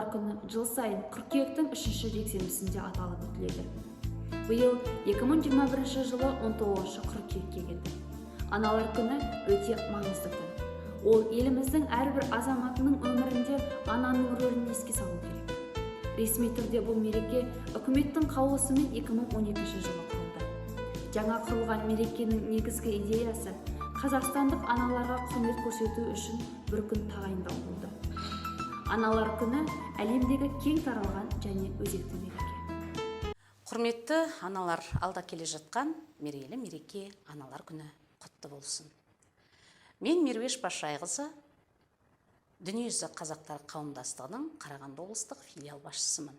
Аналар күні жыл сайын қыркүйектің 3-ші жексенбісінде аталып өтіледі. Биыл 2021 жылы 19-шы қыркүйекке келді. Аналар күні өте маңызды күн. Ол еліміздің әрбір азаматының өмірінде ананың рөлін еске салу керек. Ресми түрде бұл мереке үкіметтің қаулысымен 2012 жылы құрылды. Жаңа құрылған мерекенің негізгі идеясы қазақстандық аналарға құрмет көрсету үшін бір күн тағайындау болды. Аналар күні әлемдегі кең таралған және өзекті мереке. Құрметті аналар, алда келе жатқан мерейлі мереке аналар күні құтты болсын. Мен Меруеш Башайқызы, Дүниежүзі қазақтар қауымдастығының Қарағанды облыстық филиал басшысымын.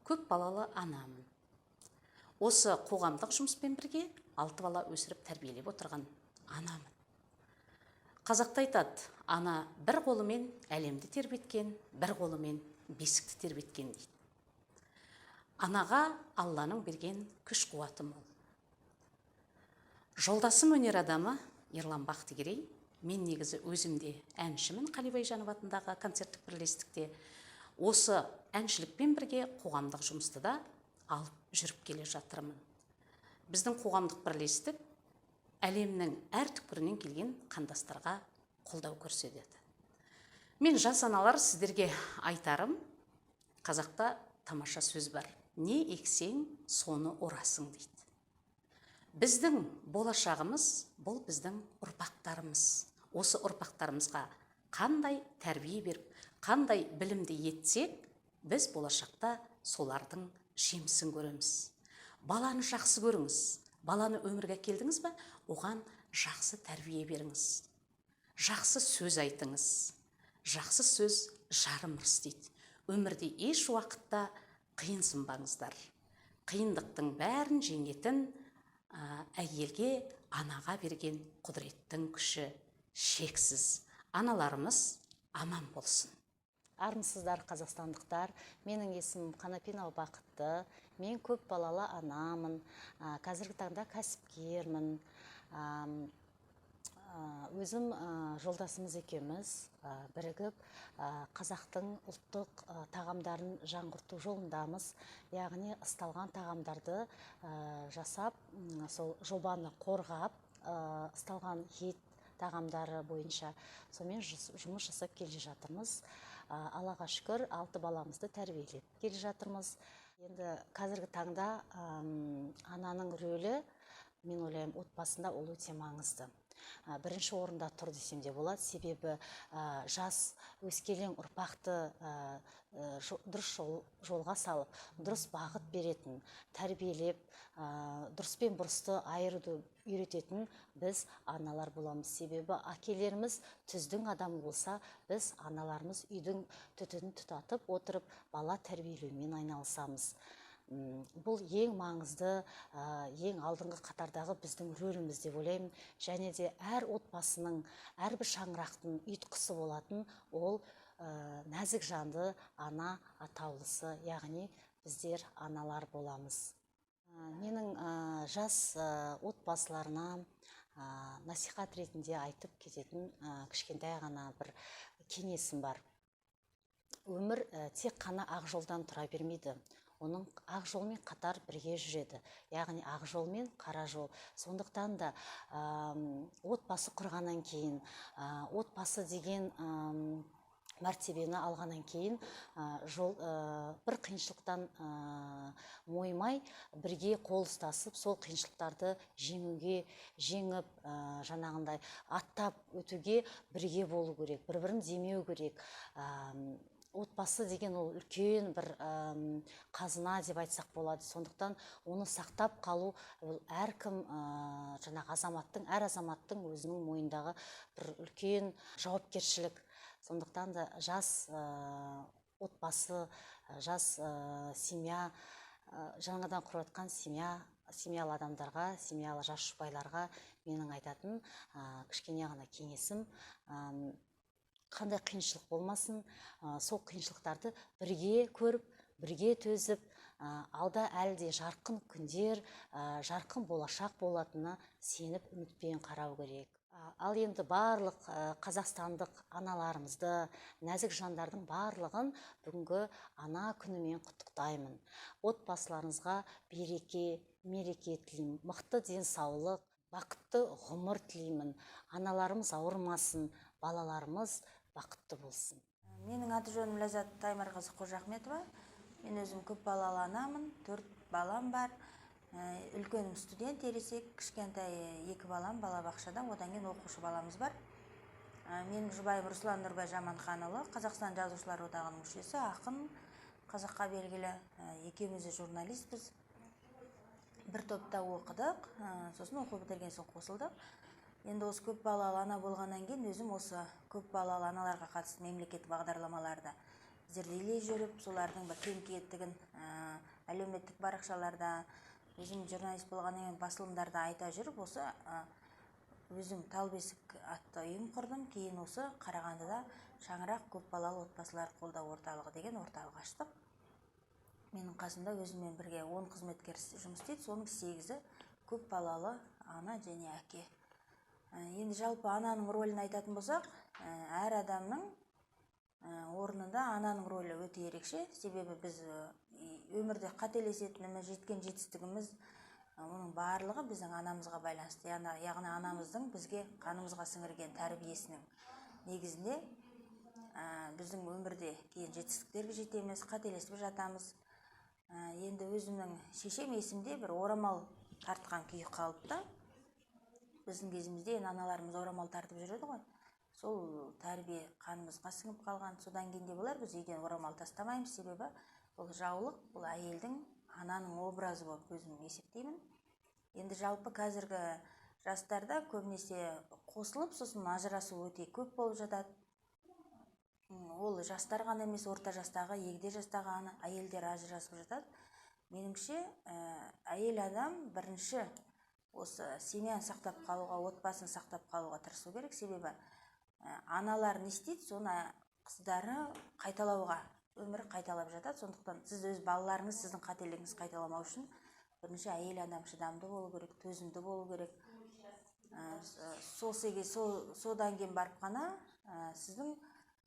Көп балалы анамын. Осы қоғамдық жұмыспен бірге 6 бала өсіріп тәрбиелеп отырған анамын. Қазақта айтады, ана бір қолымен әлемді тербеткен, бір қолымен бесікті тербеткен дейді. Анаға Алланың берген күш қуаты мол. Жолдасым өнер адамы Ерлан Бақтыгерей, мен негізі өзімде әншімін Қалибай Жанов атындағы концерттік бірлестікте. Осы әншілікпен бірге қоғамдық жұмысты да алып жүріп келе жатырмын. Біздің қоғамдық бірлестік әлемнің әр түкпірінен келген қандастарға қолдау көрсетеді. Мен жас аналар сіздерге айтарым, қазақта тамаша сөз бар. Не ексең, соны орасың дейді. Біздің болашағымыз бұл біздің ұрпақтарымыз. Осы ұрпақтарымызға қандай тәрбие беріп, қандай білімді етсек, біз болашақта солардың жемісін көреміз. Баланы жақсы көріңіз. Баланы өмірге келдіңіз бе, оған жақсы тәрбие беріңіз. Жақсы сөз айтыңыз. Жақсы сөз жарым ырыс дейді. Өмірде еш уақытта қиынсынбаңыздар. Қиындықтың бәрін жеңетін әйелге анаға берген құдіреттің күші шексіз. Аналарымыз аман болсын. Армысыздар қазақстандықтар, менің есімім Қанапинова Бақытты, мен көп балалы анамын, қазіргі таңда кәсіпкермін. Өзім жолдасымыз екеуміз бірігіп қазақтың ұлттық тағамдарын жаңғырту жолындамыз. Яғни ысталған тағамдарды жасап, сол жобаны қорғап, ысталған ет тағамдары бойынша сонымен жұмыс жасап келе жатырмыз. Аллаға шүкір, 6 баламызды тәрбиелеп келе жатырмыз. Енді қазіргі таңда ананың рөлі, мен ойлаймын, отбасында ол өте маңызды. Бірінші орында тұр десем де болады, себебі жас өскелең ұрпақты дұрыс жолға салып, дұрыс бағыт беретін, тәрбиелеп, дұрыс пен бұрысты айыруды үйрететін біз аналар боламыз. Себебі әкелеріміз түздің адамы болса, біз аналарымыз үйдің түтінін тұтатып отырып, бала тәрбиелеумен айналысамыз. Бұл ең маңызды, ең алдыңғы қатардағы біздің рөліміз деп ойлаймын. Және де әр отбасының, әрбір шаңырақтың ұйытқысы болатын ол нәзік жанды ана атаулысы, яғни біздер аналар боламыз. Менің жас отбасыларына насихат ретінде айтып кететін кішкентай ғана бір кеңесім бар. Өмір тек қана ақ жолдан тұра бермейді. Оның ақ жолмен қатар бірге жүреді. Яғни ақ жол мен қара жол. Сондықтан да отбасы құрғаннан кейін, отбасы деген мәртебені алғаннан кейін бір қиыншылықтан мойымай, бірге қол ұстасып, сол қиыншылықтарды жеңіп, жаңағындай аттап өтуге бірге болу керек, бір-бірін демеу керек. Отбасы деген ол үлкен бір қазына деп айтсақ болады. Сондықтан оны сақтап қалу әркім әр азаматтың өзінің мойнындағы бір үлкен жауапкершілік. Сондықтан да жас отбасы, жас семья, жаңадан құрып жатқан семьялы адамдарға, семьялы жас жұбайларға менің айтатын кішкене ғана кеңесім, қандай қиыншылық болмасын, сол қиыншылықтарды бірге көріп, бірге төзіп, алда әлде жарқын күндер, жарқын болашақ болатынына сеніп, үмітпен қарау керек. Ал енді барлық қазақстандық аналарымызды, нәзік жандардың барлығын бүгінгі ана күнімен құттықтаймын. Отбасыларыңызға береке, мереке тілеймін, мықты денсаулық, бақытты ғұмыр тілеймін. Аналарымыз ауырмасын, балаларымыз бақытты болсын. Менің аты жөнім Ләззат Таймарқызы Қожахметова. Мен өзім көп балалы анамын, 4 балам бар. Үлкенім студент, ересек, кішкентай 2 балам балабақшада, одан кейін оқушы баламыз бар. Менің жұбайым Руслан Нұрбай Жаманханұлы, Қазақстан Жазушылар одағының мүшесі, ақын, қазаққа белгілі. Екеуміз де журналистпіз. Бір топта оқыдық, сосын оқу бітірген соң қосылдық. Енді осы көп балалы ана болғаннан кейін өзім осы көп балалы аналарға қатысты мемлекеттік бағдарламаларды зерделей жүріп, солардың бір кем-кетігін әлеуметтік парақшаларда, өзім журналист болғаннан кейін басылымдарда айта жүріп, осы өзім Талбесік атты ұйым құрдым. Кейін осы Қарағандыда Шаңырақ көп балалы отбасылар қолдау орталығы деген орталық аштық. Менің қасымда өзіммен бірге 10 қызметкер жұмыс істейді, соның 8-і көп балалы ана және әке. Енді жалпы ананың рөлін айтатын болсақ, әр адамның орнында ананың рөлі өте ерекше. Себебі біз өмірде қателесетініміз, жеткен жетістігіміз, оның барлығы біздің анамызға байланысты. Яғни анамыздың бізге қанымызға сіңірген тәрбиесінің негізінде біздің өмірде кейін жетістіктерге жетеміз, қателесіп жатамыз. Енді өзімнің шешем есімде бір орамал тартқан күйі қалыпты. Біздің кезімізде аналарымыз орамал тартып жүреді ғой. Сол тәрбие қанымызға сіңіп қалған. Содан кейін де болар, біз үйден орамал тастамаймыз, себебі бұл жаулық, бұл әйелдің, ананың образы болып өзім есептеймін. Енді жалпы қазіргі жастарда көбінесе қосылып, сосын ажырасу өте көп болып жатады. Ол жастар ғана емес, орта жастағы, егде жастағы әйелдер ажырасып жатады. Меніңше, әйел адам бірінші осы семьяны сақтап қалуға, отбасын сақтап қалуға тырысу керек. Себебі аналар не істейді, соны қыздары қайталауға, өмірі қайталап жатады. Сондықтан сіз өз балаларыңыз сіздің қателігіңіз қайталамау үшін бірінші әйел адам шыдамды болу керек, төзімді болу керек. Содан кейін барып қана сіздің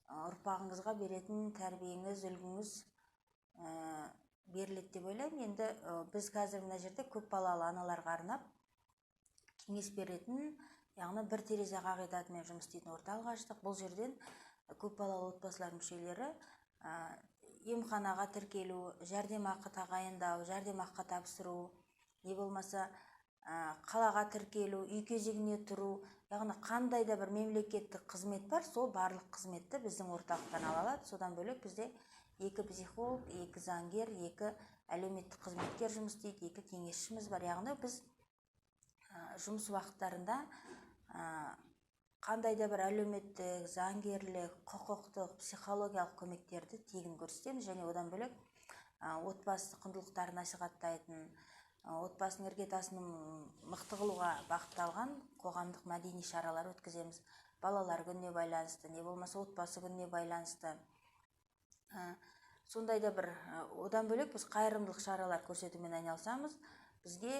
ұрпағыңызға беретін тәрбиеңіз, үлгіңіз беріледі деп ойлаймын. Енді біз қазір мына жерде көп балалы аналарға арнап кеңес беретін, яғни бір терезе қағидатымен жұмыс істейтін орталық аштық. Бұл жерден көп балалы отбасылар мүшелері емханаға тіркелу, жәрдемақы тағайындау, жәрдемақы тапсыру, не болмаса қалаға тіркелу, үй кезегіне тұру, яғни қандай да бір мемлекеттік қызмет бар, сол барлық қызметті біздің орталықтан ала алады. Содан бөлек бізде 2 психолог, 2 заңгер, 2 әлеуметтік қызметкер жұмыс істейді, 2 кеңесшіміз бар. Яғни біз жұмыс уақыттарында қандай да бір әлеуметтік, заңгерлік, құқықтық, психологиялық көмектерді тегін көрсетеміз. Және одан бөлек отбасы құндылықтарын насихаттайтын, отбасының іргетасының мықты қылуға бағытталған қоғамдық мәдени шаралар өткіземіз. Балалар күніне байланысты, не болмаса отбасы күніне байланысты. Сондай да бір одан бөлек біз қайырымдылық шаралар көрсетумен айналысамыз. Бізге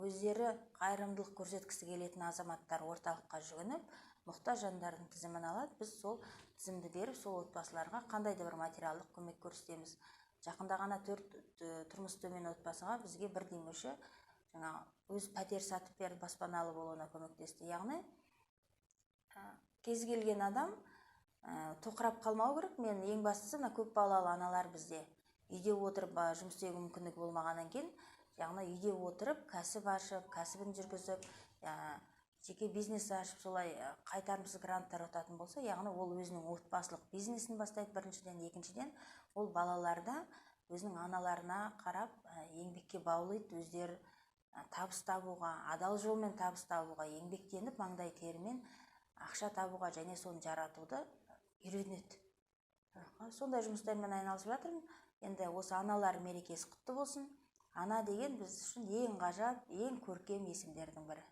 өздері қайырымдылық көрсеткісі келетін азаматтар орталыққа жүгініп, мұқтаж жандардың тізімін алады. Біз сол тізімді беріп, сол отбасыларға қандай да бір материалдық көмек көрсетеміз. Жақында ғана 4 тұрмыс төмен отбасыға бізге бір демеуші өз пәтер сатып беріп баспаналы болуына көмектесті. Яғни кез келген адам тоқырап қалмау керек. Мен ең бастысы көп балалы аналар бізде үйде отырып жұмыс істеуге мүмкіндік болмағаннан кейін, яғни үйде отырып кәсіп ашып, кәсібін жүргізіп, жеке бизнес ашып, солай қайтарымсыз гранттар ұтатын болса, яғни ол өзінің отбасылық бизнесін бастайды біріншіден, екіншіден ол балаларда өзінің аналарына қарап еңбекке баулиды, өздері табыс табуға, адал жолмен табыс табуға еңбектеніп, маңдай терімен ақша табуға және соны жаратуды үйренеді. Сондай жұмыстармен айналысып жатырмын. Енді осы аналар мерекесі құтты болсын. Ана деген біз үшін ең ғажап, ең көркем есімдердің бірі.